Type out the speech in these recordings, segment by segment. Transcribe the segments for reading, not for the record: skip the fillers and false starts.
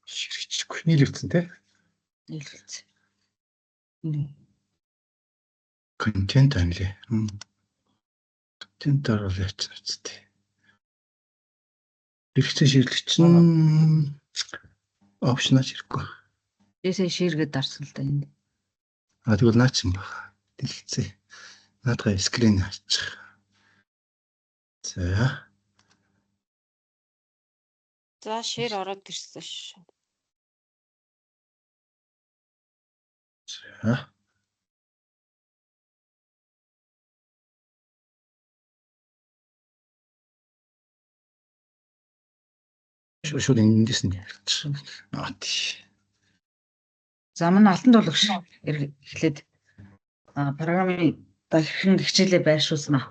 Ширхчихгүй. Нийлүүлсэн те. Нийлүүлсэн. Контент анли. Контент оруулж яцгаачтэй. Хэрэгцээ шийдлэгч нь опшнаач ирэхгүй. Ээсээ ширгээд дарсан л да энэ. Тэгвэл наач юм байна. Дэлгэцээ. Наадгаа скрин хаачих. За. За шир ороод ирсэн шүү. За. Шууд эндээс нь ярьчих. Тий. Зам нь алтан тулгш эхлээд програмын дахин хичээлээ байршуулсан.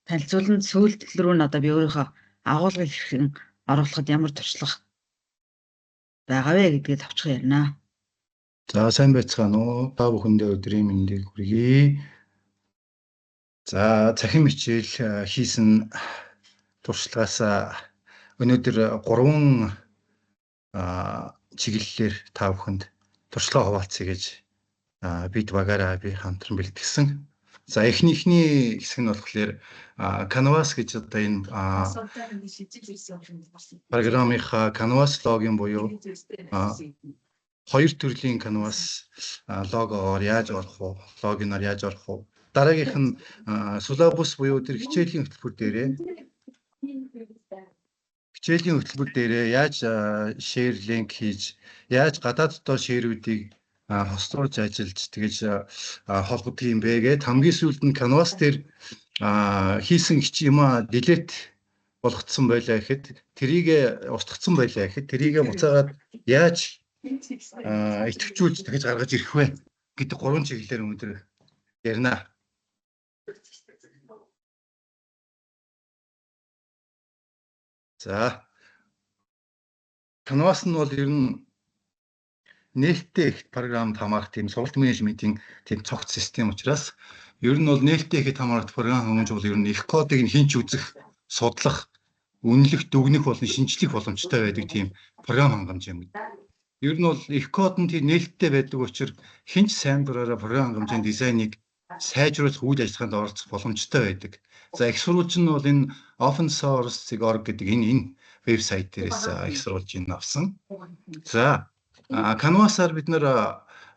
Танилцуулан сүүлдэл рүү нь одоо би өөрийнхөө агуулгыг хэрхэн оруулахад ямар туршлага байгаа вэ гэдгээ тавчхан ярина. За сайн байцгаана уу? Та бүхэндээ өдрийн мэндийг хүргэе. За цахим хичээл хийсэн туршлагаас өнөөдөр 3 чиглэлээр та бүхэнд туршлага хуваалцъя гэж бид багаараа би хамтран бэлтгэсэн. За эхнийхний хэсэг нь болохоор Canvas гэж одоо энэ програмынхаа Canvas логин буюу 2 төрлийн Canvas логоор яаж орох вэ? Логиноор яаж орох вэ? Дараагийнх нь syllabus буюу тэр хичээлийн хөтөлбөр дээрээ яаж share link хийж, яаж гадаад дотоод share-үүдийг хоструулж ажиллаж тэгэж холбогдох юм бэ гэд хамгийн сүүлд нь Canvas дээр хийсэн юмаа delete болгоцсон байлаа гэхэд тэрийг устгацсан байлаа гэхэд тэрийг буцаагаад яаж идэвхжүүлж тэгэж гаргаж ирэх вэ гэдэг 3 чиглэлээр өнөөдөр ярина. За Canvas нь бол ер нь нээлттэй их програмд хамаарах тийм сургалт менежментийн тийм цогц систем учраас ер нь бол нээлттэй ихэд хамаарах програм хүмүүж бол ер нь их кодыг нь хинч үзэх, судлах, үнэлэх, дүгнэх болон шинжлэх боломжтой байдаг тийм програм хангамж юм. Ер нь бол их код нь тийм нээлттэй байдаг учраас хинч сайн дураараа програм хангамжийн дизайныг сайжруулах үйл ажиллагаанд оролцох боломжтой байдаг. За их сурвалж нь бол энэ opensource.org гэдэг энэ вебсайт дээрээс их сурвалжийг авсан. За Canvas-аар бид нэр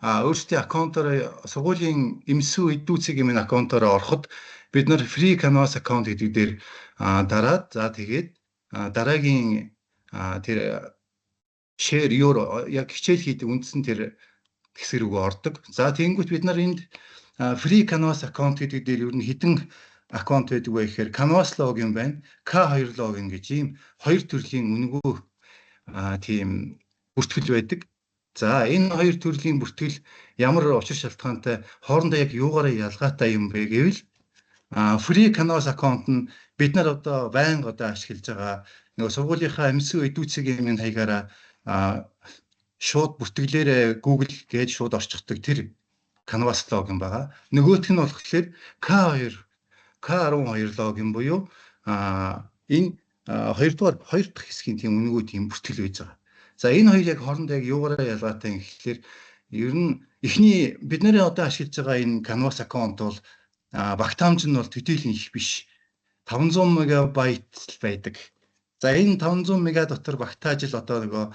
өөрсдийн аккаунтаар сургуулийн эмсүү эдүүцгийн аккаунтаар ороход бид нар free Canvas аккаунт гэдэг дээр дараад за тэгээд дараагийн тэр share your яг хичээл хийдэг үндсэн тэр хэсэг рүү ордог. За тэгэнгүүт бид нар энд free Canvas аккаунт гэдэг дээр ер нь хэдэн аккаунт байдаг вэ гэхээр Canvas логин байна, K2 логин гэж ийм 2 төрлийн үнэгүй тийм бүртгэл байдаг. За энэ 2 төрлийн бүртгэл ямар учир шалтгаантай хоорондоо яг юугаараа ялгаатай юм бэ гэвэл free Canvas аккаунт нь бид нар одоо байнга одоо ашиглаж байгаа нөгөө сургуулийнхаа эмсүү эдүүцгийн хаягаараа шууд бүртгэлээр Google гэж шууд орчихдаг тэр Canvas логин байгаа. Нөгөөх нь болохоор K12 логин буюу энэ 2 дахь хэсгийн тийм үнэгүй тийм бүртгэл байж байгаа. За энэ хоёр яг хоорондоо яг юугаараа ялгаатай юм гэхэлэр ер нь эхний бид нарын одоо ашиглаж байгаа энэ Canvas аккаунт бол багтаамж нь бол төдийлөн их биш. 500 МБ байдаг. За энэ 500 МБ дотор багтааж л одоо нөгөө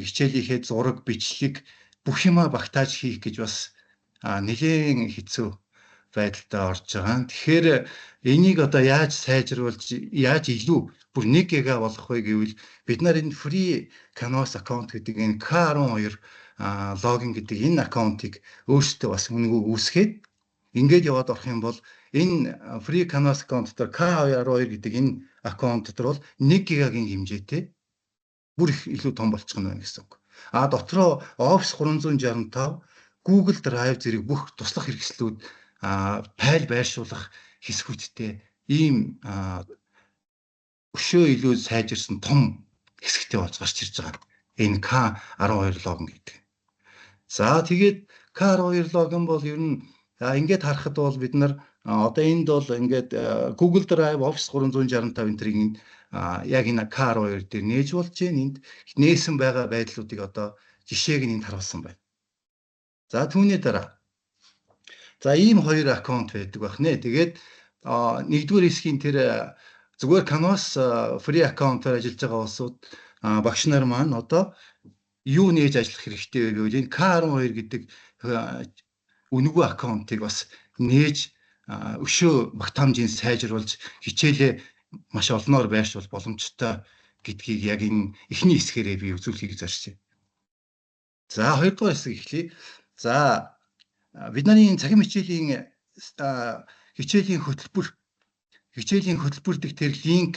хичээлийнхээ зураг, бичлэг бүх юмаа багтааж хийх гэж бас нэлээд хэцүү байдалтай орж байгаа. Тэгэхээр энийг одоо яаж сайжруулж, яаж илүү бүр 1 ГБ болгох вэ гэвэл бид нар энэ free Canvas аккаунт гэдэг энэ K12 логин гэдэг энэ аккаунтыг өөрсдөө бас үнэгүй үүсгээд ингээд яваад орох юм бол энэ free Canvas аккаунт дотор K12 гэдэг энэ аккаунт дотор бол 1 ГБ-гийн хэмжээтэй бүр их илүү том болчих нь байна гэсэн үг. Дотроо Office 365, Google Drive зэрэг бүх туслах хэрэгслүүд файл байршуулах хэсгүүдтэй ийм өшөө илүү сайжирсан том хэсэгтэй болж гарч ирж байгаа. Энэ K12 логин гэдэг. За тэгээд K12 логин бол ер нь ингээд харахад бол бид нар одоо энд бол ингээд Google Drive, Office 365 энтрийн яг энэ K12 дээр нээж болж байна. Энд нээсэн байгаа байдлуудыг одоо жишээг нь энд харуулсан байна. За түүний дараа. За ийм хоёр аккаунт байдаг байх нэ. Тэгээд нэгдүгээр хэсгийн тэр зүгээр Canvas free аккаунтаар ажиллаж байгаа улсууд багш нар маань одоо юу нээж ажиллах хэрэгтэй вэ гэвэл энэ K12 гэдэг үнэгүй аккаунтыг бас нээж өшөө багтаамжийг сайжруулж хичээлээ маш олноор байршуул боломжтой гэдгийг яг энэ эхний хэсгээрээ би үзүүлэхийг зорьж байна. За хоёрдугаар хэсэг эхлэе. За бидний цахим хичээлийн хөтөлбөр дэх тэр линк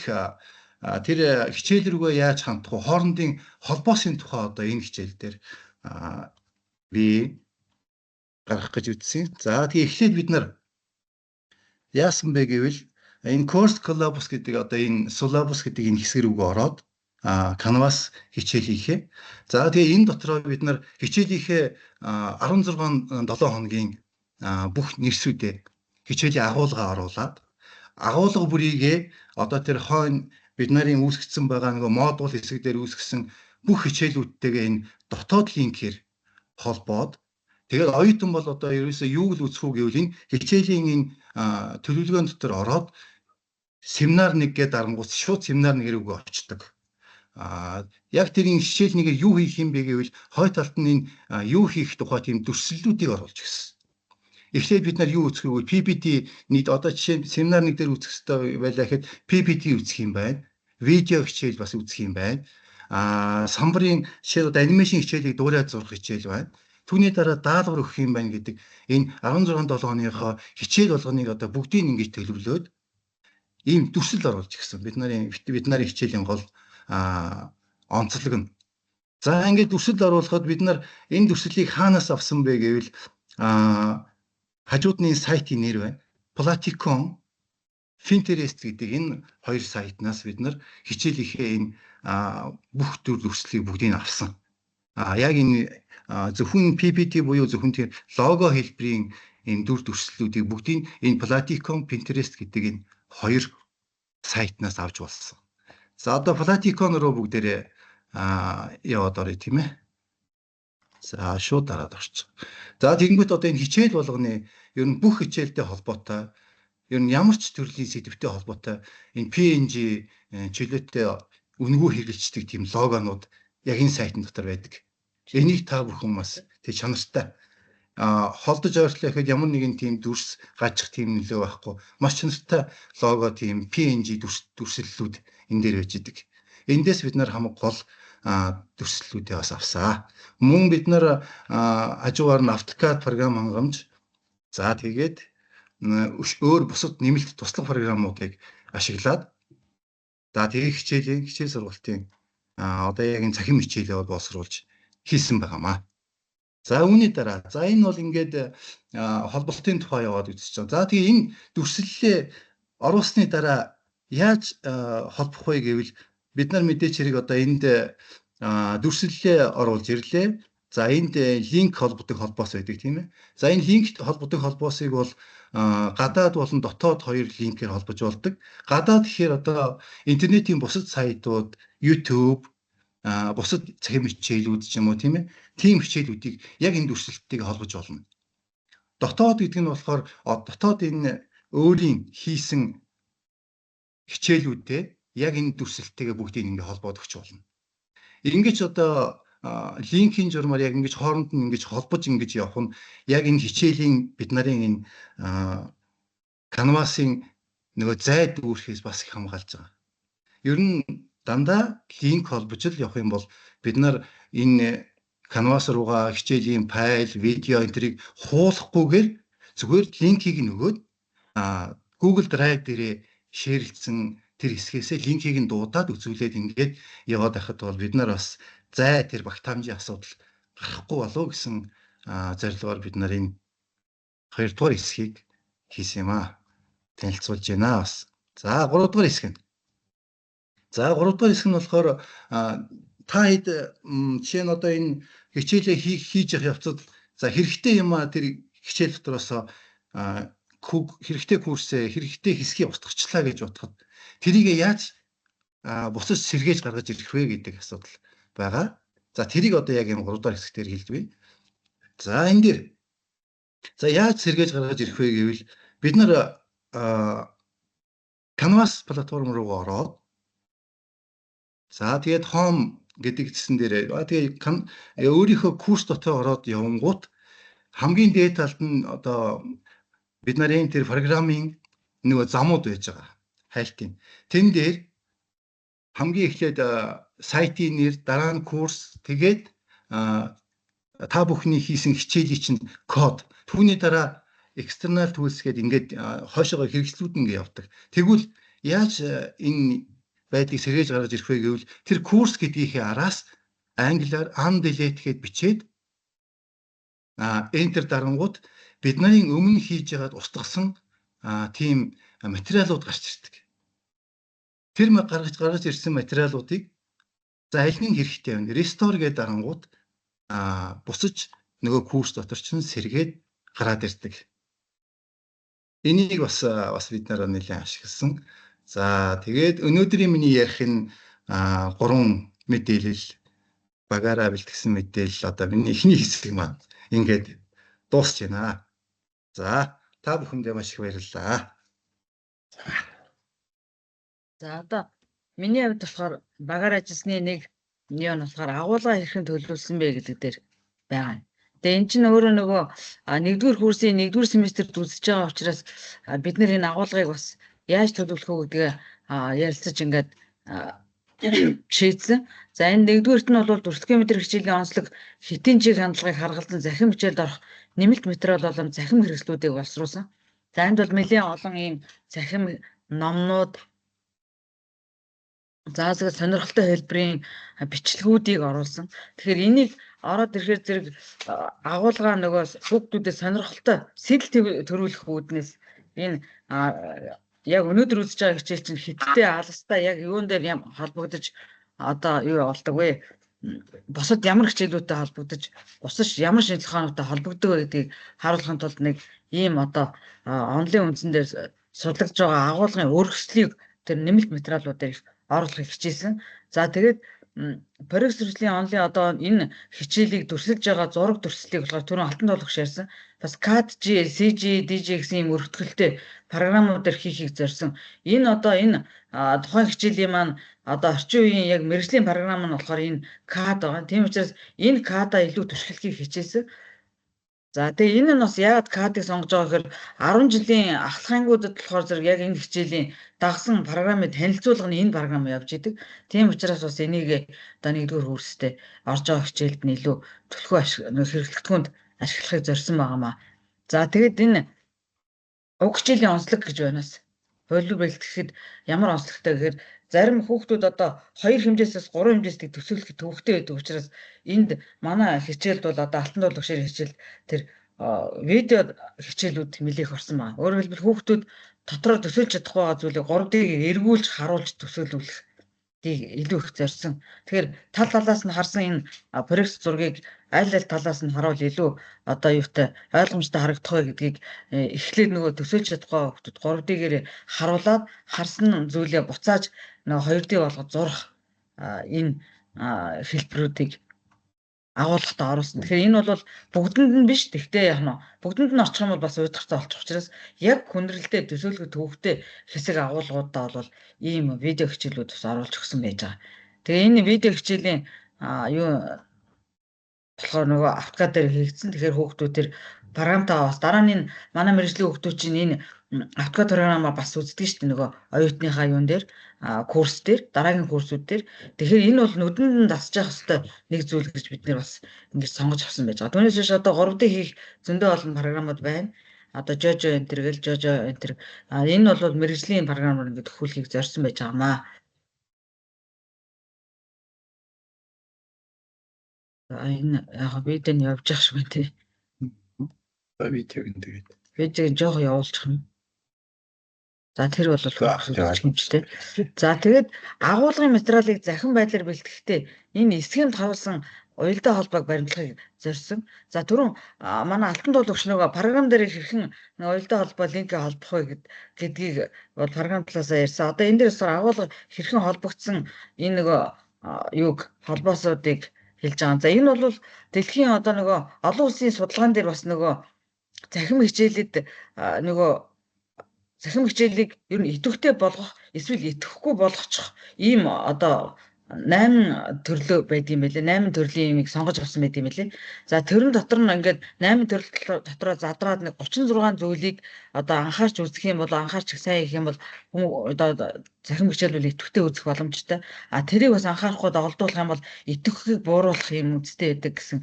тэр хичээл рүүгээ яаж хандах вэ? Хоорондын холбоосын тухай одоо энэ хичээл дээр би гаргах гэж үзсэн. За тэгээ эхлээд бид нар яасан бэ гэвэл энэ course syllabus гэдэг одоо энэ syllabus гэдэг энэ хэсэг рүүгээ ороод Canvas хичээл хийхээ. За тэгээ энэ дотроо бид нар хичээлийнхээ 16 7 хоногийн бүх нэрсүүдээ хичээлийн агуулга оруулаад агуулга бүрийгээ одоо тэр хойно бид нарын үүсгэсэн байгаа нөгөө модуль хэсэг дээр үүсгэсэн бүх хичээлүүдтэйгээ энэ дотоод линкээр холбоод тэгээд оюутан бол одоо ерөөсөө юу л үзэх үү гэвэл энэ хичээлийн энэ төлөвлөгөөний дотор ороод семинар 1 гээд дарангуус шууд семинар 1 рүүгээ очдог. Яг тэрийн хичээл нэгээр юу хийх юм бэ гэвэл хой талд нь энэ юу хийх тухай тийм дүрслэлүүдийг оруулж гисэн. Эхлээд бид нар юу үзэх вэ? PPT нийт одоо жишээ нь семинар 1 дээр үзэх хэрэгтэй байлаа гэхэд PPT үзэх юм байна. Видео хичээл бас үзэх юм байна. Самбарын жишээ нь анимашн хичээлийг дуурайж зурх хичээл байна. Түүний дараа даалгавар өгөх юм байна гэдэг энэ 16 7 хоногийн хичээл болгоныг одоо бүгдийг ингэж төлөвлөөд ийм дүрслэл оруулж гисэн. Бид нарын хичээлийн гол онцлог нь. За ингээд дүрслэл оруулахад бид нар энэ дүрслэлийг хаанаас авсан бэ гэвэл хажуудны сайтын нэр байна. Platicon, Pinterest гэдэг энэ хоёр сайтнаас бид нар хичээлийнхээ энэ бүх төр дүрслэлийг бүгдийг авсан. Яг энэ зөвхөн PPT буюу зөвхөн тэр лого хэлбэрийн энэ дүр дүрслэлүүдийг бүгдийг энэ Platicon, Pinterest гэдэг энэ хоёр сайтнаас авч болсон. За одоо Platicon руу бүгдээрээ яваад оръё тийм ээ. За шууд дараад орчих. За тэгэнгүүт одоо энэ хичээл болгоны ер нь бүх хичээлтэй холбоотой ер нь ямар ч төрлийн сэдвтэй холбоотой энэ PNG чөлөөтэй үнэгүй хэрэгжилдэг тийм логонууд яг энэ сайтн дотор байдаг. Энийг та бүхэн бас тэг чанартай холдож ойрлоо гэхэд ямар нэгэн тийм дүрс гажих тийм нөлөө байхгүй. Маш чанартай лого тийм PNG дүрслэлүүд энэ дээр байж идэг. Эндээс бид нар хамаг гол дүрслэлүүдээ бас авсаа. Мөн бид нар хажуугаар нь AutoCAD програм хангамж за тэгээд өөр бусад нэмэлт туслах програмуудыг ашиглаад за тэгээд хичээл сургалтын одоо яг энэ цахим хичээлээ боловсруулж хийсэн байгаамаа. За үүний дараа за энэ бол ингээд холболтын тухай яваад үзэж байгаа. За тэгээ энэ дүрслэлээ оруулсны дараа яаж холбох вэ гэвэл бид нар мэдээч хэрэг одоо энд дүрслэлээ оруулж ирлээ. За энд линк холбогдох холбоос байдаг тийм ээ. За энэ линк холбогдох холбоосыг бол гадаад болон дотоод хоёр линкээр холбож болдог. Гадаад гэхээр одоо интернетийн бусад сайтууд, YouTube, бусад цахим хичээлүүд ч юм уу тийм ээ. Тийм хичээлүүдийг яг энэ дүрслэлтэйг холбож болно. Дотоод гэдэг нь болохоор дотоод энэ өөрийн хийсэн хичээлүүдтэй яг энэ дүрслэлтэйгээ бүгдийг ингэ холбоод өгч болно. Ингэж одоо линкийн журмаар яг ингэж хооронд нь ингэж холбож ингэж явах нь яг энэ хичээлийн бид нарын энэ Canvas-ын нөгөө зай дүүрхээс бас их хамгаалж байгаа. Ер нь дандаа линк холбож л явах юм бол бид нар энэ Canvas руугаа хичээлийн файл, видео энтрийг хуулахгүйгээр зүгээр линкийг нөгөөд Google Drive дээрээ шеэрлсэн тэр хэсгээс линкийг нь дуудаад үзүүлээд ингээд яваад байхад бол бид нар бас зай тэр багтаамжийн асуудал гарахгүй болов гэсэн зорилгоор бид нар энэ 2 дугаар хэсгийг хийсэн юм аа. Танилцуулж байна бас. За 3 дугаар хэсэг нь. За 3 дугаар хэсэг нь болохоор та хэд жишээ нь одоо энэ хичээлээ хийж явах явцад за хэрэгтэй юм аа тэр хичээл дотроос хэрэгтэй курсээ хэрэгтэй хэсгийг устгачлаа гэж бодоход тэрийг яаж бусад сэргээж гаргаж ирэх вэ гэдэг асуудал байгаа. За тэрийг одоо яг энэ 3 дахь хэсгээр хэлдэг. За энэ дээр за яаж сэргээж гаргаж ирэх вэ гэвэл бид нар Canvas платформ руу ороод за тэгээд home гэдэг хэсгэн дээр тэгээд өөрийнхөө курс дотор ороод явангууд хамгийн дээд талд нь одоо бид нарын тэр программын нөгөө замууд байж байгаа. Хайлтын. Тэн дээр хамгийн эхлээд сайтын нэр, дараа нь курс, тэгээд та бүхний хийсэн хичээлийн чинь код. Түүний дараа external tools гэдэг ингээд хойшоогоо хэрэгслүүд ингээ явдаг. Тэгвэл яаж энэ байдлыг сэргээж гаргаж ирэх вэ гэвэл тэр курс гэдгийнхээ араас англиар undelete гэд бичээд enter дарангууд бид нарын өмнө хийж байгаад устгасан тийм материалууд гарч ирдэг. Тэр гаргаж ирсэн материалуудыг за аль нь хэрэгтэй вэ? Restore гэдэг дарангууд бусаж нөгөө курс дотор ч сэргээд гараад ирдэг. Энийг бас бид нараа нэлээд ашигласан. За тэгээд өнөөдрийн миний ярих нь 3 мэдээлэл багаараа бэлтгэсэн мэдээлэл одоо миний эхний хэсэг маань ингээд дуусч байна. За та бүхэндээ маш их баярлалаа. За одоо миний хувьд болохоор багаар ажилласны нэг нь болохоор агуулга хэрхэн төлөвлөсөн бэ гэдэг дээр байгаа. Тэгээ эн чинь өөрөө нөгөө 1-р курсын 1-р семестрт үзэж байгаа учраас бид нэр энэ агуулгыг бас яаж төлөвлөх вэ гэдгээ ярилцаж ингээд шийдсэн. За энэ 1-р нь бол дүрслэгийн мэдрэг хичээлийн онцлог хэтийн чиг хандлагыг харгалзан захин хичээлд орох нэмэлт материал болон захин хэрэгслүүдийг боловсруулсан. За энд бол нэлээд олон ийм захин номнууд заасаг сонирхолтой хэлбэрийн бичлэгүүдийг оруулсан. Тэгэхээр энийг ороод ирэхээр зэрэг агуулга нөгөө хүүхдүүдэд сонирхолтой сэтэл төрүүлэх үүднээс энэ яг өнөөдөр үзэж байгаа хичээл чинь хиттэй алстай яг юун дээр холбогдож одоо юу болдог вэ? Босод ямар хичээлүүдтэй холбогдож, бусад ямар шинжилгээ ухаануудтай холбогддог вэ гэдгийг харуулахын тулд нэг ийм одоо онлайн үндсэн дээр судлагдж байгаа агуулгын өргөслийг тэр нэмэлт материалуудаар оруулахыг хичээсэн. За тэгээд Парикс төрслийн онлын одоо энэ хичээлийг дүрсэлж байгаа зураг дүрслэлийг болохоор түрүүн алтан толгош ярьсан. Бас CAD, CG, DJ гэсэн ийм өргөтгөлтэй програмуудаар хийхийг зорьсон. Энэ тухайн хичээлийн маань одоо орчин үеийн яг мэргэжлийн програм нь болохоор энэ CAD байгаа. Тийм учраас энэ CAD-а илүү туршилтыг хичээсэн. За тэгээ энэ нь бас яагаад CAD-ыг сонгож байгаа гэхээр 10 жилийн ахлахынгуудад болохоор зэрэг яг энэ хичээлийн дагсан програмыг танилцуулга нь энэ програм явж идэг. Тийм учраас бас энийг одоо 1-р курстэй орж байгаа хичээлд нь илүү төлхөө хэрэглэгдэхүүнд ашиглахыг зорьсон байгаамаа. За тэгээд энэ уг хичээлийн онцлог гэж байнаас хуулбар бэлтгэхэд ямар онцлогтой гэхээр зарим хүүхдүүд одоо 2 хэмжээсээс 3 хэмжээсийг төсөөлөх төвөгтэй байдаг учраас энд манай хичээлд бол одоо алтан толгошир хичээл тэр видео хичээлүүд нэлээх орсон байна. Өөрөөр хэлбэл хүүхдүүд дотроо төсөөлж чадахгүй байгаа зүйлийг 3D-г эргүүлж харуулж төсөөлүүлэх илүү их зорьсон. Тэгэхээр тал талаас нь харсан энэ Парикс зургийг аль талаас нь харуул илүү одоо юутай ойлгомжтой харагдах вэ гэдгийг эхлээд нөгөө төсөөлж чадахгүй хүүхдүүд 3D-гээр харуулад харсан зүйлээ буцааж нөгөө 2D болгож зурх энэ хэлбэрүүдийг агуулгатаа оруулсан. Тэгэхээр энэ бол бүгдэнд нь биш. Тэгтээ яг нь бүгдэнд нь очих юм бол бас уйдгартай болчих учраас яг хүндрэлтэй төсөөлөх төвхтэй хэсэг агуулгуудаа бол ийм видео хичээлүүд бас оруулж өгсөн байж байгаа. Тэгээ энэ видео хичээлийн болохоор нөгөө автокад дээр хийгдсэн. Тэгэхээр хүүхдүүд тэр програмтаа бас дараа нь манай мэргэжлийн хүүхдүүд чинь энэ автокад програмаа бас үздэг шүү дээ нөгөө оюутныхаа юун дээр курс дээр дараагийн курсүүд дээр. Тэгэхээр энэ бол нүдэнд нь дасж явах хэвээр нэг зүйл гэж бид нэр бас ингэж сонгож авсан байж байгаа. Түүнээс биш одоо 3D хийх зөндөө олон програмууд байна. Одоо Jojo enter гэл Jojo enter. Энэ бол мэргэжлийн програмаар ингэж хөлхийг зорьсон байж байгаамаа. Энэ яг видео нь явж явах шиг байна тий. Видеог нь тэгээд. Видеог жоох явуулчих юм. За тэр бол хэмжтэй. За тэгээд агуулгын материалыг захин байдлаар бэлтгэхдээ энэ эсхэмд харуулсан уялдаа холбоог баримтлахыг зорьсон. За түрүүн манай алтан дуулагч нөгөө програм дээр хэрхэн уялдаа холбоо линкээ холбох вэ гэдгийг бол програм талаасаа ярьсан. Одоо энэ дээрээс агуулга хэрхэн холбогдсон энэ нөгөө юуг холбоосуудыг хэлж байгаа. За энэ бол дэлхийн одоо нөгөө олон улсын судалгаан дээр бас нөгөө захим хичээлэд нөгөө захим хичээлийг ер нь идэвхтэй болгох эсвэл идэвхгүй болгочих ийм одоо 8 төрлөө байд юм байлээ. 8 төрлийн юмыг сонгож авсан байд юм байлээ. За тэрэн дотор нь ингээд 8 төрөл дотроо задраад нэг 36 зүйлийг одоо анхаарч үзэх юм бол анхаарч сайн их юм бол одоо захим хичээл бол идэвхтэй үзэх боломжтой. Тэрийг бас анхаарахгүй доголдуулах юм бол идэвхийг бууруулах юм үстэй байдаг гэсэн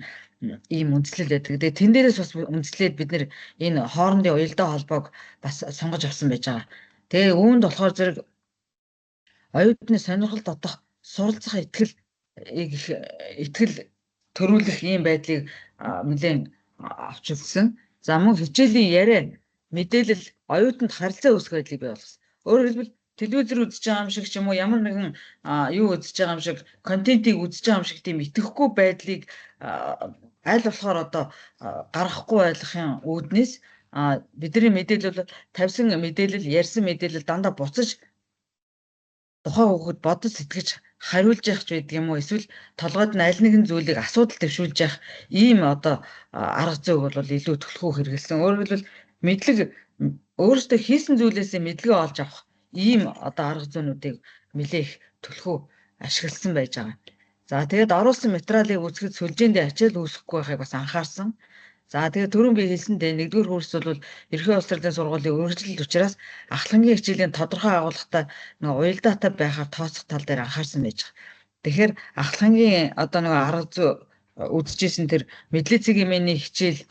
ийм үндслэл байдаг. Тэгээ тэн дээрээс бас үндслээд бид нэр энэ хоорондын уялдаа холбоог бас сонгож авсан байж байгаа. Тэгээ үүнд болохоор зэрэг оюутны сонирхол татах суралцах итгэл төрүүлэх ийм байдлыг нэлээд авч үзсэн. За мөн хичээлийн яриа мэдээлэл оюутанд харилцаа үүсгэх байдлыг бий болгосон. Өөрөөр хэлбэл телевизээр үзэж байгаа юм шиг ч юм уу ямар нэгэн юу үзэж байгаа юм шиг контентийг үзэж байгаа юм шиг тийм итгэхгүй байдлыг аль болохоор одоо гаргахгүй байлгахын үүднээс бидний мэдээлэл бол тавьсан мэдээлэл, ярьсан мэдээлэл дандаа буцаж тухайн хүүхэд бодож сэтгэж хариулж явах ч байдаг юм уу эсвэл толгойд нь аль нэгэн зүйлийг асуудал төвшүүлж явах ийм одоо арга зүйг бол илүү төлхөө хэрэгэлсэн. Өөрөөр хэлбэл мэдлэг өөрөөсөө хийсэн зүйлээсээ мэдлэгээ олж авах ийм одоо арга зүйнүүдийг нэлээх төлхөө ашигласан байж байгаа. За тэгээд оруулсан материалыг үзэхэд сүлжээндээ ачаал үүсэхгүй байхыг бас анхаарсан. За тэгээд түрүүн би хэлсэндээ нэгдүгээр курс бол ерхий улс төрийн сургуулийн үргэлжлэл учраас ахлагын хичээлийн тодорхой агуулгатай нэг уялдаатай байхаар тооцох тал дээр анхаарсан байж байгаа. Тэгэхээр ахлагын одоо нэг арга зүй үзэжсэн тэр мэдлэг цэгийн мэний хичээл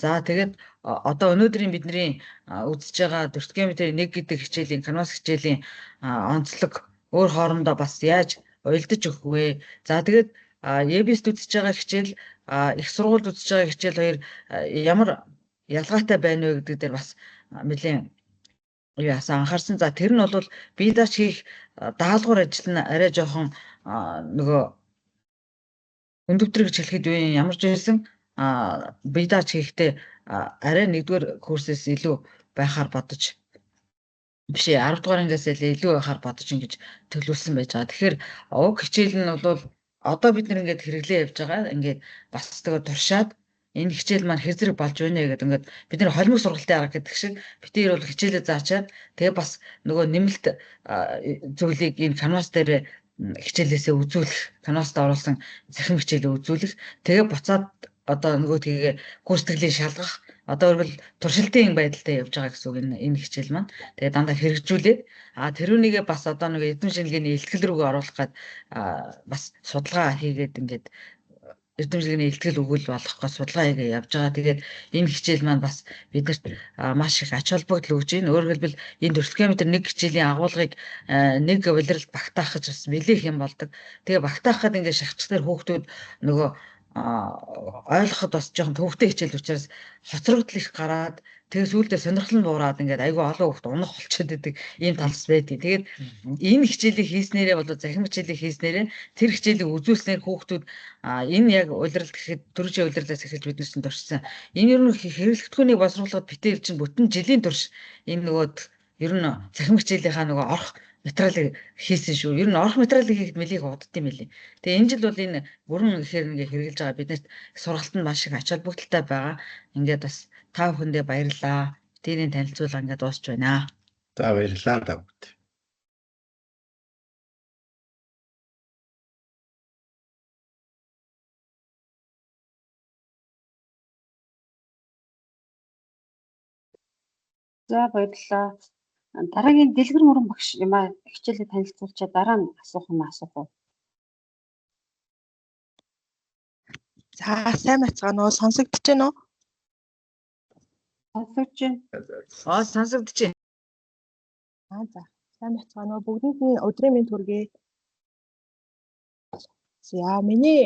за тэгээд одоо өнөөдрийн бидний үзэж байгаа 4-р 1 гэдэг хичээлийн канвас хичээлийн онцлог өөр хоорондоо бас яаж уялдаж өгөх вэ? За тэгээд ЕБС үзэж байгаа хичээл их сургуульд үзэж байгаа хичээл хоёр ямар ялгаатай байна вэ гэдэг дээр бас нэлээд юу яасан анхаарсан. За тэр нь бол бие дааж хийх даалгавар ажил нь арай жоохон нөгөө өндөвтрийг хэлэхэд ямар ч байсан бие дааж хийхдээ арай 1-р курсээс илүү байхаар бодож биш 10 дугаар ангиас илүү байхаар бодож ингэж төлөвлөсөн байж байгаа. Тэгэхээр уг хичээл нь бол одоо бид нэр ингээд хэрэглээ явьж байгаа. Ингээд бас тэгээ туршаад энэ хичээл маань хэзрэг болж байна гэдэг ингээд бид нэр холимог сургалтын арга гэдэг шиг битээр бол хичээлээ заачаад тэгээ бас нөгөө нэмэлт зүйлийг энэ канвас дээр хичээлээсээ үзүүлэх, канваст оруулсан захим хичээлээ үзүүлэх, тэгээ буцаад одоо нөгөө тгийгээ курс төглийн шалгах одоо өөрөөр туршилтын байдалтай явж байгаа гэсэн үг энэ хичээл маань. Тэгээ дандаа хэрэгжүүлээд тэрүүнийгээ бас одоо нэг эдийн шинжилгээний илтгэл рүүгээ оруулах гээд бас судалгаа хийгээд ингээд эдийн шинжилгээний илтгэл өгүүл болгох гэж судалгаа хийгээ явж байгаа. Тэгээд энэ хичээл маань бас биднэрт маш их ач холбогдол өгж байна. Өөрөөр хэлбэл энэ 4 км 1 хичээлийн агуулгыг нэг улиралд багтаах гэж бас нэлээх юм болдог. Тэгээ багтаах гээд ингээд шахчихсаар хүүхдүүд нөгөө ойлгоход бас жоохон төвөгтэй хичээл учраас хоцрогдол их гараад тэгээ сүүлдээ сонирхол нь буураад ингээд айгүй олон хүүхд унах болчиход байдаг ийм талс байдгийг. Тэгээд энэ хичээлийг хийснээрээ бол захим хичээлийг хийснээрээ тэр хичээлийг үзүүлснээр хүүхдүүд энэ яг улиралд гэхэд төрөжийн улирлаас эхэлж биднээс нь туршсан. Энэ ер нь хэрэглэгдэхүүнийг боловсруулахад битээр чинь бүтэн жилийн турш энэ нөгөө ер нь захим хичээлийнхаа нөгөө орох материалыг хийсэн шүү. Ер нь орох материалыг хийхэд нэлээд уддсан юм лээ. Тэгээ энэ жил бол энэ бүрэн ихээр ингээ хэрэгжилж байгаа биднэрт сургалт нь маш их ач холбогдолтой байгаа. Ингээд бас та бүхэндээ баярлалаа. Тэрийн танилцуулга ингээд дуусч байна. За баярлалаа та бүхэнд. За баярлалаа. Дараагийн дэлгэр мөрөн багш юмаа хичээлээ танилцуулчаа дараа нь асуух юм асуух уу? За сайн бацгаана уу? Сонсогдож байна уу? Сонсогдож байна. Сонсогдож байна. За сайн бацгаана уу? Бүгдийг нь өдрийн мэнд хүргэе. За миний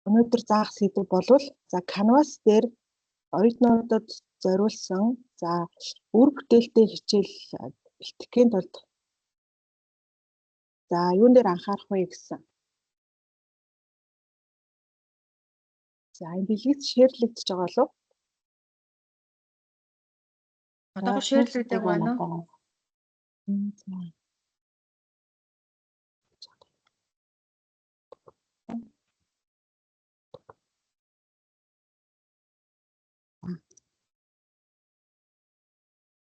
өнөөдөр заах сэдв болвол за канвас дээр оюутнуудад зориулсан за үр бүтээлтэй хичээл бэлтгэхийн тулд за юун дээр анхаарах вэ гэсэн За энэ дэлгэц шеэрлэгдэж байгаа болов уу? Одоогоор шеэрлэгдэг байна уу? За.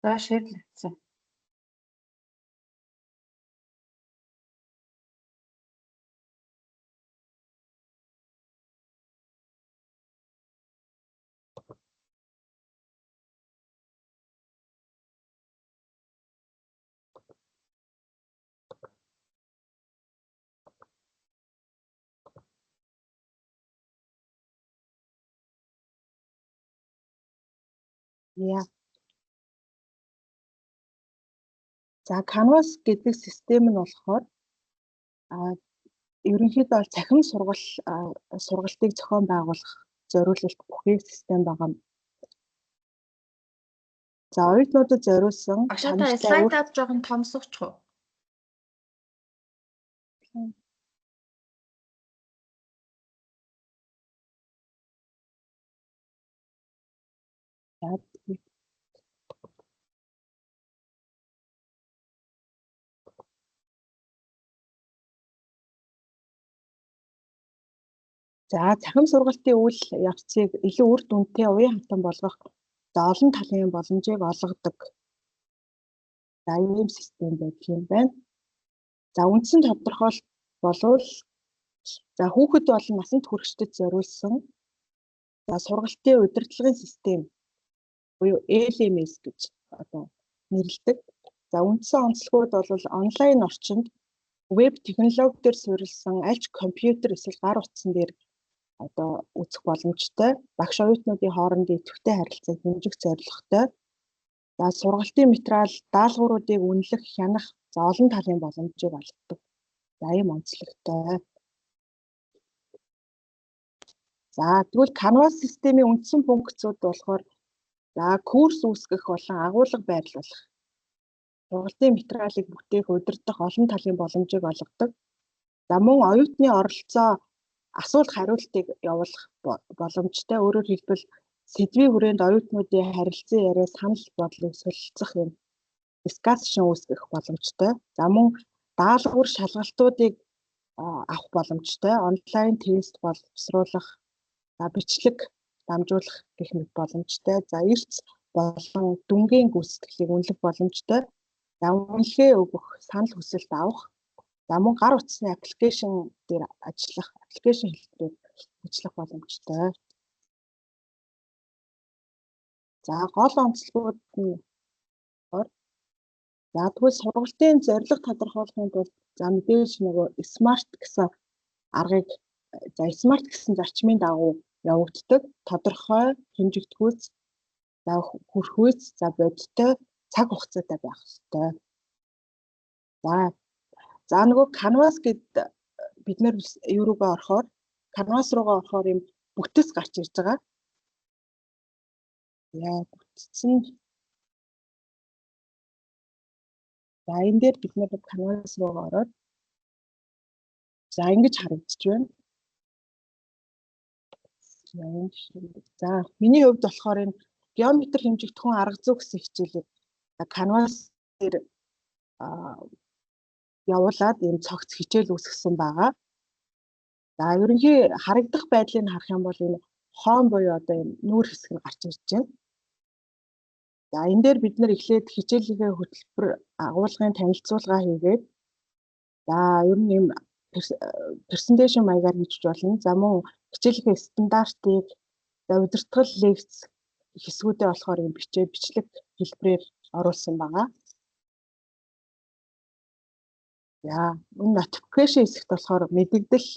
За шеэрлэгдсэн. Яа. За Canvas гэдэг систем нь болохоор ерөнхийдөө бол цахим сургалтыг зохион байгуулах зориулалт бүхий систем байгаа. За оюутнуудад зориулсан Багшаа слайдаад жоохон томсгочих уу? За цахим сургалтын үйл явцыг илүү үр дүнтэй уян хатан болгох олон талын боломжийг олгодог. За ийм систем байдаг юм байна. За үндсэн тодорхойлт болвол за хүүхэд болон насанд хүрэгчдэд зориулсан за сургалтын удирдлагын систем буюу LMS гэж одоо нэрлэдэг. За үндсэн онцлогуд бол онлайн орчинд веб технологи дээр суурилсан аль ч компьютер эсвэл гар утсан дээр одоо үзэх боломжтой. Багш оюутнуудын хоорондын идэвхтэй харилцааг хэмжих зорилготой. За сургалтын материал даалгавруудыг үнэлэх, хянах за олон талын боломжийг олгодог. За ийм онцлогтой. За тэгвэл Canvas системийн үндсэн функцүүд болохоор за курс үүсгэх болон агуулга байрлуулах. Сургалтын материалыг бүтээх, удирдах олон талын боломжийг олгодог. За мөн оюутны оролцоо асуулт хариултыг явуулах боломжтой. Өөрөөр хэлбэл сэдвийн хүрээнд оюутнуудын харилцан яриа санал бодлыг солилцох юм дискашн үүсгэх боломжтой. За мөн даалгавар шалгалтуудыг авах боломжтой. Онлайн тест боловсруулах, за бичлэг дамжуулах гэх мэт боломжтой. За эрс болон дүнгийн гүйцэтгэлийг үнэлэх боломжтой. За үнэлгээ өгөх, санал хүсэлт авах. За мөн гар утасны аппликейшн дээр ажиллах, аппликейшн хэлбэрээр ажиллах боломжтой. За гол онцлогууд нь за тэгвэл сургалтын зорилго тодорхойлохын тулд за мэдээж нөгөө смарт гэсэн аргыг за смарт гэсэн зарчмын дагуу явагддаг. Тодорхой, хэмжигдэхүйц, за хүрхүйц, за бодиттой цаг хугацаатай байх ёстой. За нөгөө Canvas гэд бид нэр юу руугаа орохоор Canvas руугаа орохоор юм бүтэц гарч ирж байгаа. Яа бүтцэн. За энэ дээр бид нэр Canvas руугаа ороод за ингэж харагдаж байна. За миний хувьд болохоор энэ геометр хэмжигдэхүүн арга зүй гэсэн хичээлийг Canvas дээр явуулаад энэ цогц хичээл үүсгэсэн байгаа. За ерөнхий харагдах байдлыг харах юм бол энэ хоон буюу одоо энэ нүүр хэсэг нь гарч ирж байна. За энэ дээр бид нэр эхлээд хичээлийнхээ хөтөлбөр агуулгын танилцуулга хийгээд за ер нь юм презентацийн маягаар хийж болно. За мөн хичээлийнхээ стандартыг за удирдгал лекц хэсгүүдээ болохоор юм бичлэг хэлбэрээр оруулсан байгаа. За энэ notification хэсэгт болохоор мэдээлэл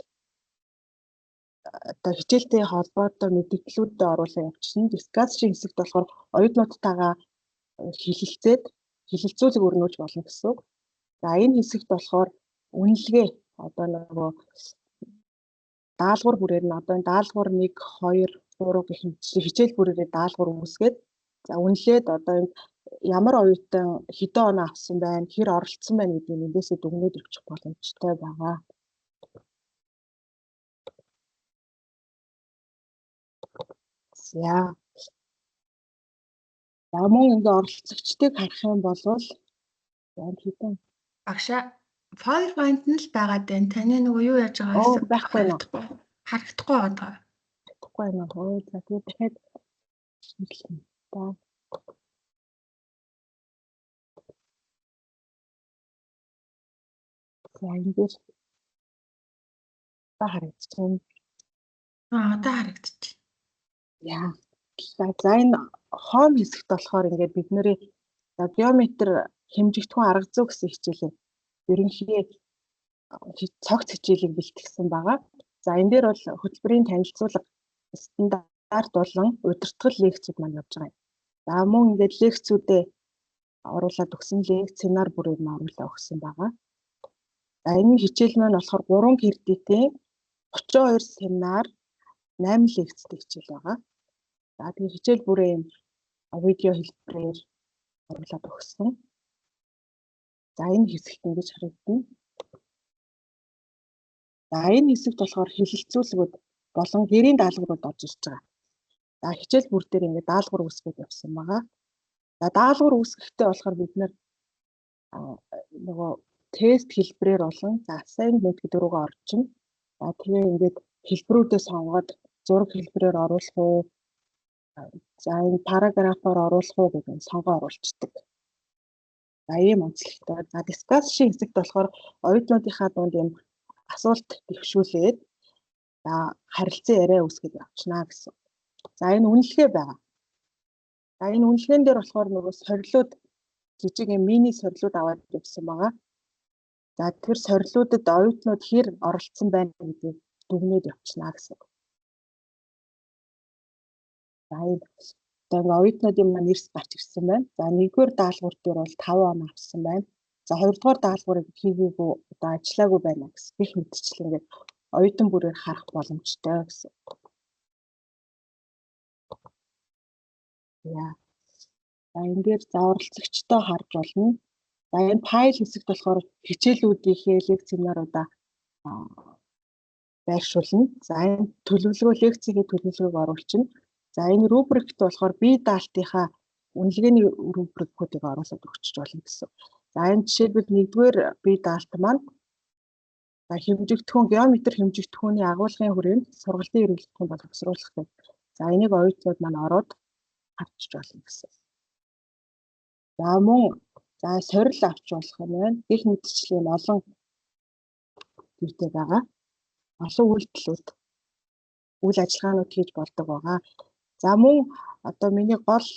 одоо хичээлтэй холбоотой мэдээллүүдээ оруулан явуулсан. Discussion хэсэгт болохоор оюутнуудтайгаа хэлэлцүүлэг өрнүүлж болно гэсэн. За энэ хэсэгт болохоор үнэлгээ одоо нөгөө даалгавар бүрээр нь одоо энэ даалгавар 1 2 3 гэх мэт хичээл бүрээрээ даалгавар үүсгээд за үнэлээд одоо энэ ямар оюутан хэдэн оноо авсан байна, хэр оролцсон байна гэдгийг эндээсээ дүгнээд өгчих боломжтой байгаа. За. За мөн ингээ оролцогчдыг харах юм бол яг хэдэн Багшаа PowerPoint нь л байгаад байна. Таны нөгөө юу яаж байгаа Оо, гэсэн байхгүй нөө. харагдахгүй байгаа. тэгэхгүй юм уу? За тэгээд дахиад шийдлээ. За ингэж та харагдчихна. Одоо харагдчих. Яа. За энэ хоом хэсэгт болохоор ингээд бид нарын геометр хэмжигдэхүүн арга зүй гэсэн хичээлээ ерөнхий цогц хичээлийг бэлтгэсэн байгаа. За энэ дээр бол хөтөлбөрийн танилцуулга стандарт болон удирдгал лекцүүд маань явж байгаа юм. За мөн ингээд лекцүүдэд оруулаад өгсөн лекц семинар бүрийг маань оруулаад өгсөн байгаа. За энэ хичээл маань болохоор 3 кредитийн 32 семинар 8 лекцтэй хичээл байгаа. За тэгээ хичээл бүрээ видео хэлбэрээр оруулаад өгсөн. За энэ хэсэгт ингэж харагдана. За энэ хэсэгт болохоор хэлэлцүүлгүүд болон гэрийн даалгаврууд орж ирж байгаа. За хичээл бүр дээр ингээд даалгавар үүсгэж явсан байгаа. За даалгавар үүсгэхдээ болохоор бид нөгөө тест хэлбэрээр болон за assignment гэдэг рүүгээ орчин. За тэгээ ингээд хэлбэрүүдээ сонгоод зураг хэлбэрээр оруулах уу? За энэ параграфаар оруулах уу гэдэг нь сонгоо оруулцдаг. За ийм онцлогтой. За discussion хэсэгт болохоор оюутнуудынхаа дунд юм асуулт төвшүүлээд за харилцан яриа үүсгэж явуулна гэсэн. За энэ үнэлгээ байгаа. За энэ үнэлгээнд дээр болохоор нөгөө сорилууд жижиг юм мини сорилууд аваад явсан байгаа. За тэр сорилуудад оюутнууд хэр оролцсон байна гэдгийг дүгнээд явуулна гэсэн. За энэ оюутнуудын маань эрс гарч ирсэн байна. За нэгдүгээр даалгавар дээр бол 5 он авсан байна. За хоёрдугаар даалгаврыг хийгээгүй одоо ажиллаагүй байна гэсэн их мэдчил ингээд оюутан бүрээр харах боломжтой гэсэн. Яа. За энэ дээр за оролцогчтой харж болно. За энэ файл хэсэгт болохоор хичээлүүдийнхээ лекц семинаруудаа байршуулна. За энэ төлөвлөгөө лекцийн төлөвлөгөөг оруулчихна. За энэ рубрикт болохоор бие даалтынхаа үнэлгээний рубрикуудыг оруулаад өгч болно гэсэн. За энэ жишээлбэл нэгдүгээр бие даалт маань за хэмжигдэхүүн геометр хэмжигдэхүүний агуулгын хүрээнд сургалтын эргэлтэн боловсруулах гэдэг. За энийг оюутнууд маань ороод харж болно гэсэн. За мөн за сорил авч болох юм байна. Их мэдчлэгийн олон зүйлтэй байгаа. Олон үйлдэлүүд үйл ажиллагаанууд хийж болдог байгаа. За мөн одоо миний гол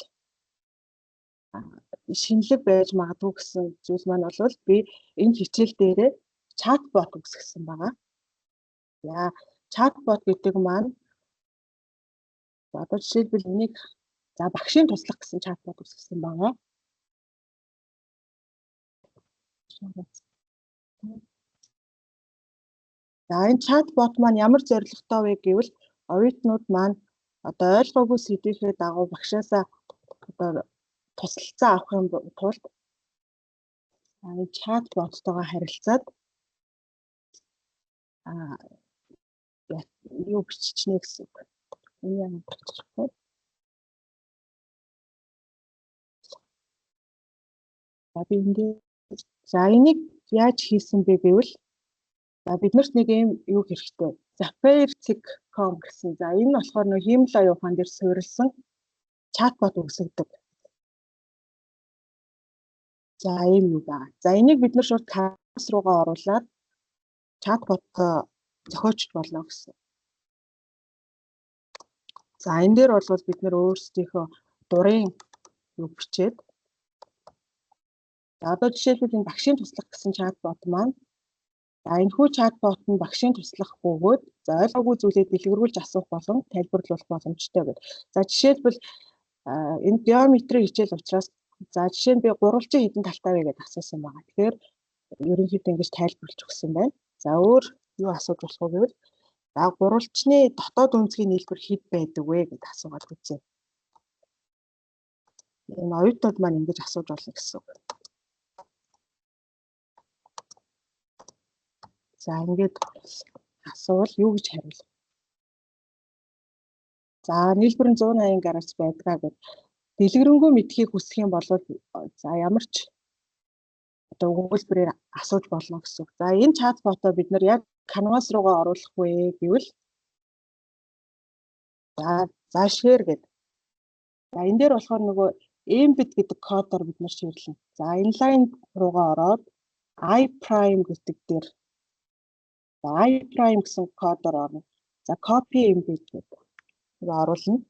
шинэлэг байж магадгүй гэсэн зүйл маань бол би энэ хичээл дээрээ чатбот үүсгэсэн байгаа. За чатбот гэдэг маань одоо жишээлбэл энийг за багшийн туслах гэсэн чатбот үүсгэсэн байгаа. За энэ чатбот маань ямар зорилготой вэ гэвэл оюутнууд маань одоо ойлгоогүй сэдвийнхээ дагуу багшаасаа одоо тусалцаа авах юм тулд энэ чатботтойгоо харилцаад юу биччихнэ гэсэн үг. Энэ ямар биччихвэ? За би ингээд за энийг яаж хийсэн бэ гэвэл за биднэрт нэг юм юу хэрэгтэй. Zapier.com гэсэн. За энэ болохоор нөх хиймэл оюун ухаан дээр суурилсан чатбот үүсгдэг. За ийм юу байгаа. За энийг бид нар шууд Canvas руугаа оруулаад чатбот зохиочч болно гэсэн. За энэ дээр бол бид нар өөрсдийнхөө дурын юу бичээд за одоо жишээлбэл энэ багшийн туслах гэсэн чатбот маань за энэ хүү чатбот нь багшийн туслах бөгөөд за ойлгоогүй зүйлээ дэлгэрүүлж асуух болон тайлбарлуулах боломжтой гэдэг. За жишээлбэл энэ геометри хичээл учраас за жишээ нь би гурвалжин хэдэн талтай вэ гэдээ асуусан байгаа. Тэгэхээр ерөнхийдөө ингэж тайлбарлаж өгсөн байна. За өөр юу асууж болох вэ гэвэл за гурвалжны дотоод үнцгийн нийлбэр хэд байдаг вэ гэдээ асуугаад үзье. Энэ оюутнууд маань ингэж асууж болно гэсэн үг. За ингээд асуувал юу гэж хариулах. За нийлбэр нь 180 гаруйч байдгаа гэд дэлгэрэнгүй мэдхийг хүсэх юм бол за ямар ч одоо өгүүлбэрээр асууж болно гэсэн. За энэ чатботоо бид нар яг Canvas руугаа оруулах вэ гэвэл за share гэдэг. За энэ дээр болохоор нөгөө embed гэдэг кодоор бид нар ширлэнэ. За inline руугаа ороод iPrime гэдэг дээр iPrime гэсэн кодоор орно. За copy embed гэдэг оруулна.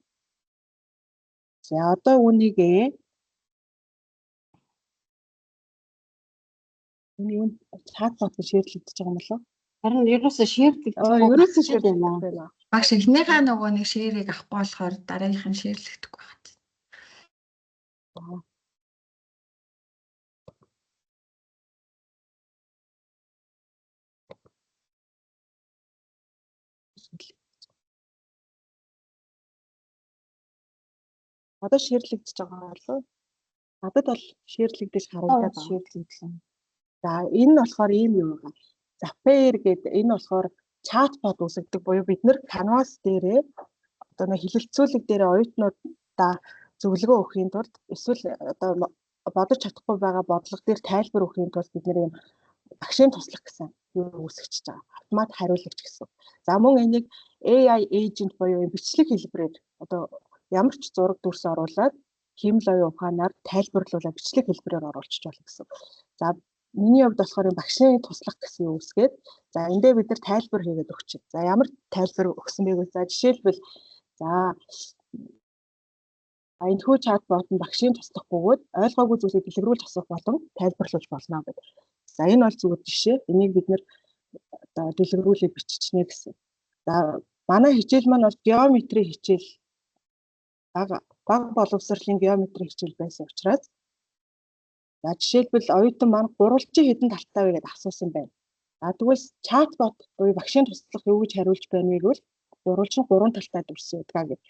За одоо үнийг чатбот ширлэгдэж байгаа юм болов? Харин ерөөсөө шеэрлэгдэж Ерөөсөө ширлэгдэж байна. Багш эхнийхээ нөгөө нэг ширийг авахгүй болохоор дараагийнх нь ширлэгдэхгүй байна. Одоо ширлэгдэж байгаа болов? Надад бол ширлэгдэж харагдаад байна. шеэрлэгдлээ. За энэ нь болохоор ийм юм байна. Zapier гэдэг энэ болохоор чатбот үүсгдэг буюу бид нэр Canvas дээрээ одоо нэг хилэлцүүлэг дээрээ оюутнуудаа зөвлөгөө өгөхийн тулд эсвэл одоо бодож чадахгүй байгаа бодлого дээр тайлбар өгөхийн тулд бид нэр юм багшийн туслах гэсэн юу үүсгэж байгаа. Автомат хариулагч гэсэн. За мөн энийг AI agent буюу бичлэг хэлбэрээр одоо ямар ч зураг дүрс оруулаад хэмэл оюун ухаанаар тайлбарлуулаад бичлэг хэлбэрээр оруулчих болно гэсэн. За миний хувьд болохоор багшийн туслах гэсэн юм үсгээд за эндээ бид нар тайлбар хийгээд өгч. За ямар тайлбар өгсөн бэ гэвэл за жишээлбэл за энэхүү чатбот нь багшийн туслах бөгөөд ойлгоогүй зүйлийг дэлгэрүүлж асуух болон тайлбарлуулж болно гэдэг. За энэ бол зүгээр жишээ. Энийг бид нэр одоо дэлгэрүүлээ биччихнэ гэсэн. За манай хичээл маань бол геометри хичээл баг боловсролын геометри хичээл байсан учраас за жишээлбэл оюутан маань гурвалжин хэдэн талтай вэ гэдээ асуусан байна. Тэгвэл чатбот буюу багшийн туслах юу гэж хариулж байна вэ гэвэл гурвалжин 3 талтай дүрсэн удаа гэдэг.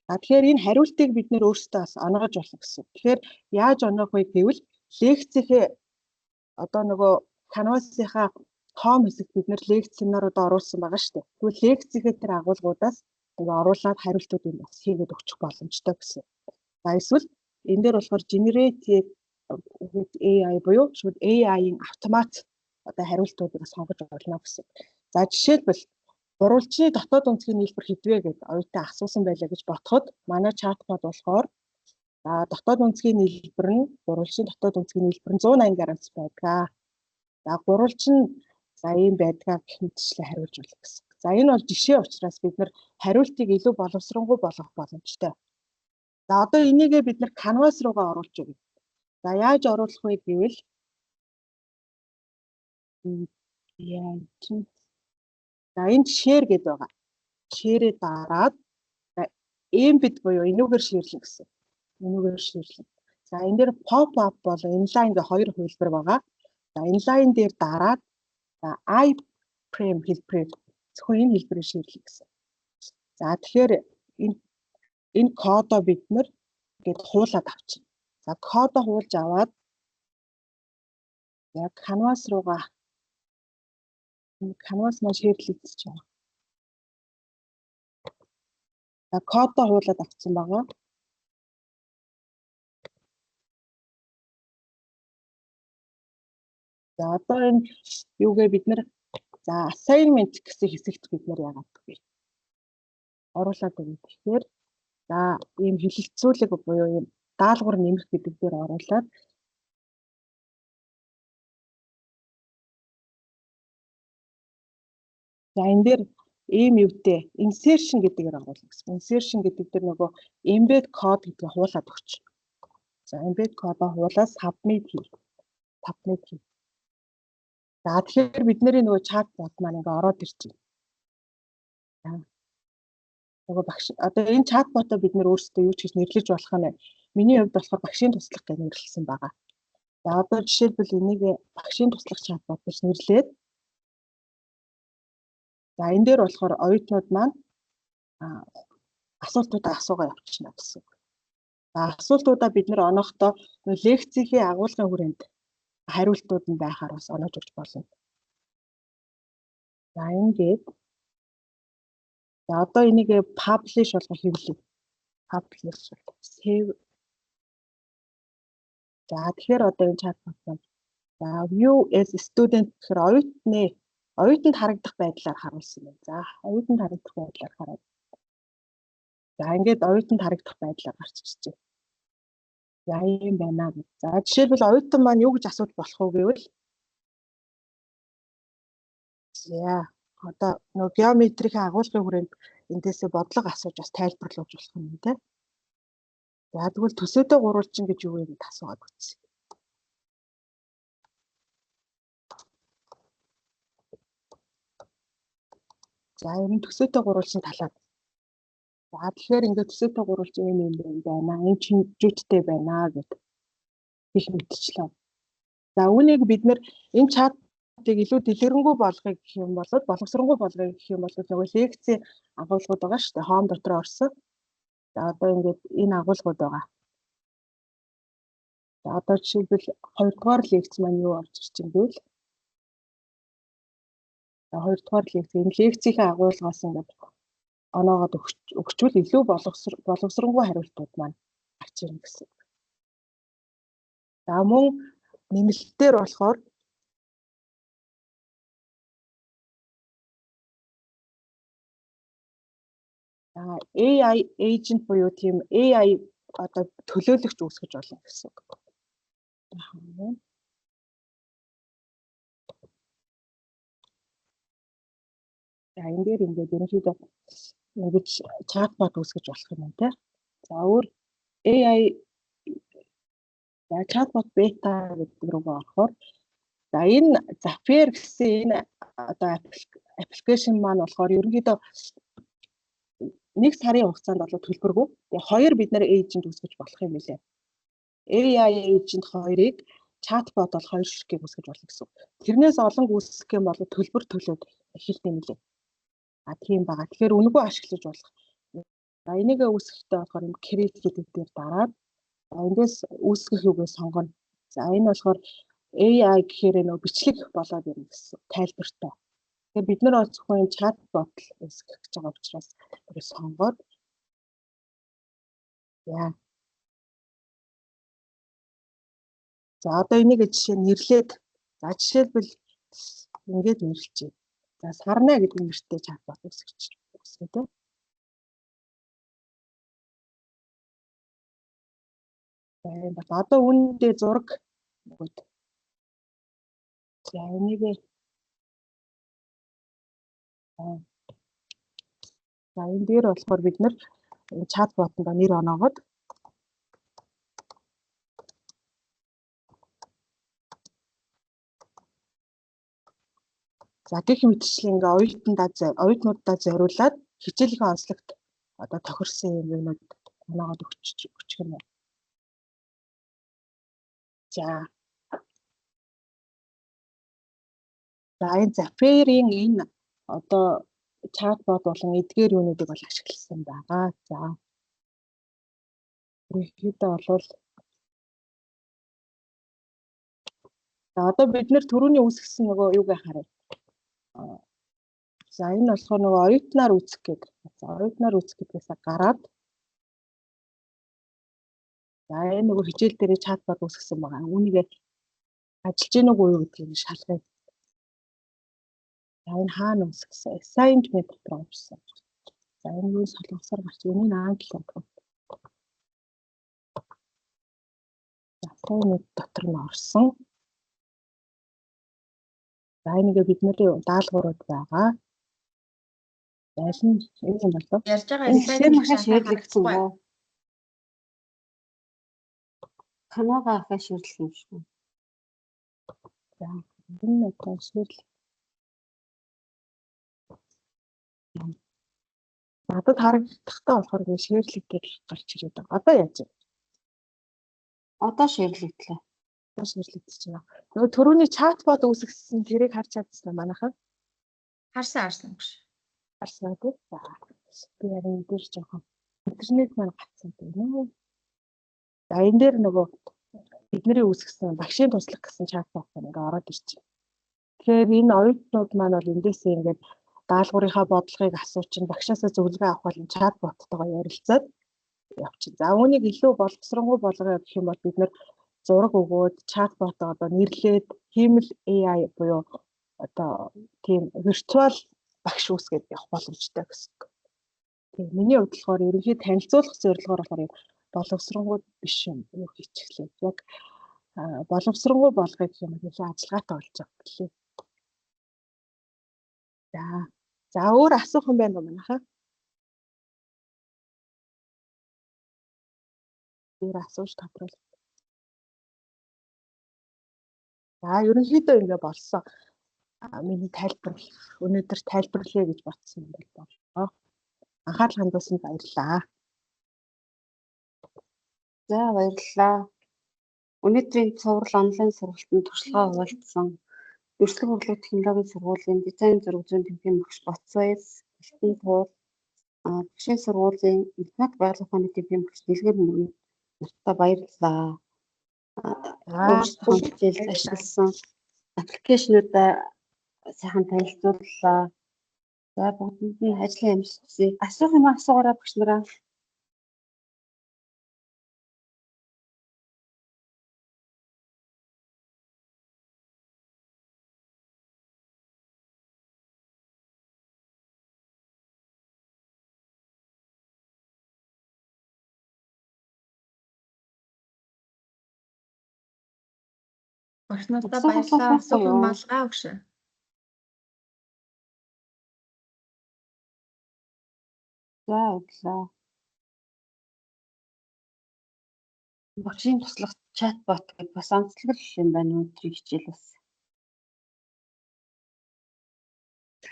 Тэгэхээр энэ хариултыг бид нэр өөрсдөө бас оноож болно гэсэн. Тэгэхээр яаж оноох вэ гэвэл лекцийнхээ одоо нөгөө Canvas-ийнхаа home хэсэгт бид нэр лекц семинаруудаа оруулсан байгаа шүү дээ. Тэгвэл лекцийнхээ тэр агуулгуудаас ингээ оруулаад хариултуудыг бас хийгээд өгчих боломжтой гэсэн. За эсвэл энэ дээр болохоор generative AI буюу шууд AI-ийн автомат одоо хариултуудыг сонгож болно гэсэн. За жишээлбэл гурвалжны дотоод үнцгийн нийлбэр хэдвэ гэдэг оюутан асуусан байлаа гэж бодоход манай чатбот болохоор дотоод үнцгийн нийлбэр нь гурвалжны дотоод үнцгийн нийлбэр нь 180 градус байдгаа. За гурвалжин за ийм байдгаа гэх мэтчлээ хариулж болох гэсэн. За энэ бол жишээ учраас бид нар хариултыг илүү боловсронгуй болгох боломжтой. За одоо энийгээ бид нар Canvas руугаа оруулж өгье. За яаж оруулах вэ гэвэл за энд share гэдэг байгаа. Share-ээ дараад embed буюу энүүгээр ширлэн гэсэн. Энүүгээр ширлэн. За энэ дээр pop up болон inline гэх хоёр хувилбар байгаа. За inline дээр дараад iPrime хэлбэрээр зөвхөн энэ хэлбэрээр ширлэн гэсэн. За тэгэхээр энэ кодоо бид нэр ингээд хуулаад авчихна. За кодоо хуулж аваад яг Canvas руугаа Canvas маань ширлэгдэж байгаа. За кодоо хуулаад авсан байгаа. За одоо энэ юугээ бид нэр за assignment гэсэн хэсэгт бид нэр яагаад вэ? Оруулаад өгнө. Тэгэхээр за ийм хилэлцүүлэг буюу ийм даалгавар нэмэх гэдэг дээр оруулаад за энэ дээр ийм юутэй insertion гэдгээр оруулна гэсэн. Insertion гэдэг дээр нөгөө embed code гэдгийг хуулаад өгч. За embed code-оо хуулаад submit хий. Submit хий. За тэгэхээр бидний нөгөө чатбот маань ингээ ороод ирчихэ. Нөгөө багш одоо энэ чатботоо бид нэр өөрсдөө юу ч гэж нэрлэж болох нь миний хувьд болохоор багшийн туслах гэж нэрлэсэн байгаа. За одоо жишээлбэл энийг багшийн туслах чатбот гэж нэрлээд за энэ дээр болохоор оюутнууд маань асуултуудаа асуугаа явуулчихна гэсэн. За асуултуудаа бид нэр онохдоо лекцийн агуулгын хүрээнд хариултууд нь байхаар бас оноож өгч болно. За ингээд за За одоо энийг publish болгох хэвлэв. Publish save. За тэгэхээр одоо энэ чатбот маань за view as student гэхээр оюутанд харагдах байдлаар харуулсан байна. За оюутанд харагдах байдлаар хараад. За ингээд оюутанд харагдах байдлаар гарч ирж байна. За юм байна. За жишээлбэл оюутан маань юу гэж асууж болох вэ гэвэл за одоо нөгөө геометрийн агуулгын хүрээнд эндээсээ бодлого асууж бас тайлбарлуулж болох юм тий. За тэгвэл төсөөдөө гурвалжин гэж юу вэ гэж асуугаад үзье. За энэ төсөөдөө гурвалжин талаад. За тэгэхээр ингээд төсөөдөө гурвалжин юм байна. Энэ чинь жүжигтэй байна гэдэг их мэдчихлээ. За үүнийг бид нэр энэ чатыг илүү дэлгэрэнгүй болгохыг гэх юм бол боловсронгуй болгохыг гэх юм бол нөгөө лекцийн агуулгууд байгаа шүү дээ. Home дотор орсон. За одоо ингээд энэ агуулгууд байгаа. За одоо жишээлбэл 2 дугаар лекц маань юу орж ирж байна гэвэл 2 дугаар лекц энэ лекцийн агуулгаас ингээд оноогод өгчвөл илүү боловсронгуй хариултууд маань гарч ирнэ гэсэн. За мөн нэмэлтээр болохоор AI agent буюу тийм AI одоо төлөөлөгч үүсгэж болно гэсэн үг. За энэ дээр ингээд ерөнхийдөө ингэж чатбот үүсгэж болох юм байна те. За өөр AI за чатбот бета гэдэг рүү орохоор за энэ Zapier гэсэн энэ одоо аппликейшн маань болохоор ерөнхийдөө 1 сарын хугацаанд болоо төлбөргүй. Тэгээ 2 бид нэр эйжент үүсгэж болох юм билээ. AI эйжент 2-ыг чатбот бол 2 ширхгийг үүсгэж болно гэсэн. Тэрнээс олон үүсгэх юм бол төлбөр төлөөд эхэлт юм лээ. Тийм байгаа. Тэгэхээр үнэгүй ашиглаж болох. За энийг үүсгэхдээ болохоор юм create гэдэг дээр дараад эндээс үүсгэх юугээ сонгоно. За энэ болохоор AI гэхээр нөө бичлэг болоод ирнэ гэсэн тайлбартай. Тэгэхээр бид нар зөвхөн энэ чатбот үүсгэх гэж байгаа учраас сонгоод яа. За одоо энийг жишээ нэрлээд за жишээлбэл ингээд нэрлэжээ. За сарна гэдэг нэртэй чатбот үүсгэж тийм. За одоо үүндээ зураг өгөөд. За энийг за энэ дээр болохоор бид нэр чатботонд нэр оноогод за гэх мэтчлэн ингээ оюутнуудаа зориулаад хичээлийн онцлогт одоо тохирсон юмнууд оноогод өчгөх юм. За энэ Zapier-ийн энэ одоо чатбот болон эдгээр юунуудыг бол ашигласан байгаа. За ерөнхийдөө бол за одоо бид нэр түрүүний үүсгэсэн нөгөө юуг харъя. За энэ болохоор нөгөө оюутнаар үүсгэх гэдэг. За оюутнаар үүсгэх гэдгээс гараад за энэ нөгөө хичээл дээр чатбот үүсгэсэн байгаа. Үүнийг ажиллаж гэнэ үгүй юу гэдгийг шалгая. За энэ хаана үүсгэсэн? Assignment дотор орсон. За энэ юу солонгосоор гарч ирэх нь англиар байна. Assignment дотор нь орсон. За энийг бидний даалгаврууд байгаа. Яаж нь юм болов? Ярьж байгаа Энэ слайд хашаа шийдлэгдсэн боо. Канаага хашаа шийдлэх юм шиг. За энэ шийдэл надад харагдахтаа болохоор ингэ шийдлэгдэл гарч ирээд байгаа. Одоо яаж вэ? Одоо шийдлэгдлээ. Одоо шийдлэгдэж байна. Нөгөө түрүүний чатбот үүсгэсэн тэрийг харж чадсан юм манайхаа. харсан гэж. Харсан тий. За би яг энэ дээр жоохон интернет маань гацсан тийм. За энэ дээр нөгөө бидний үүсгэсэн багшийн туслах гэсэн чатбот ингээ ороод ирчих. Тэгэхээр энэ оюутнууд маань бол эндээсээ ингээд даалгаврынхаа бодлогыг асуучин багшаасаа зөвлөгөө авах бол чат боттойгоо ярилцаад явчих. За үүнийг илүү боловсронгуй болгоё гэх юм бол бид нэр зураг өгөөд чат ботоо одоо нэрлээд хиймэл AI буюу одоо тийм виртуал багш үүсгээд явах боломжтой гэсэн. Тийм миний хувьд болохоор ерөнхий танилцуулах зорилгоор болохоор боловсронгуй биш юм юу хийчихлээ. Яг боловсронгуй болгох гэх юм нэлээд ажиллагаатай болж байгаа гэлээ. За өөр асуух юм байна уу манайхаа? Өөр асууж тодруулах. За ерөнхийдөө ингэ болсон. Миний тайлбар өнөөдөр тайлбарлая гэж бодсон юм бол болоо. Анхаарал хандуулсанд баярлалаа. За баярлалаа. Өнөөдрийн цуврал онлайн сургалтанд туршлага хуваалцсан Дүрслэг урлаг технологийн сургуулийн дизайн зураг зүйн тэмдгийн багш Боцвоёс Алтан туул багшийн сургуулийн информат байгаль ухааны тэмдгийн багш Дэлгэр мөрөн нартаа баярлалаа. Өөрсдөө хичээлд ашигласан аппликейшнуудаа сайхан танилцууллаа. За бүгдэнд нь ажлын амжилт хүсье. Асуух юм асуугаарай багш нараа. Багш нартаа Асуух баярлалаа. асуухгүй Асуух юм юу? алгаа өгш. За баярлалаа. Багшийн туслах чатбот гэдэг бас онцлог юм байна өдрийн хичээлээс.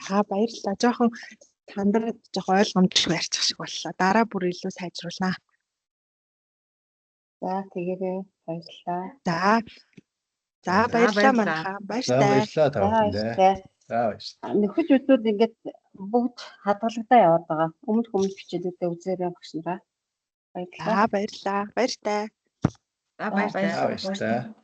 За баярлалаа. Жохон тандараад жохон ойлгомжтой ярьчих шиг боллоо. Дараа бүр илүү сайжруулнаа. За тэгээрээ баярлалаа. За баярлалаа манайхаа. За Баяртай. баярлалаа та бүхэндээ. баяртай. За баярлалаа. Нөхөж өдрүүд ингээд бүгд хадгалагдаа яваад байгаа. Өмнөх хичээлүүдэд үзээрэй багш нараа. Баярлалаа. За баярлалаа. Баяртай. За баярлалаа. За баярлалаа.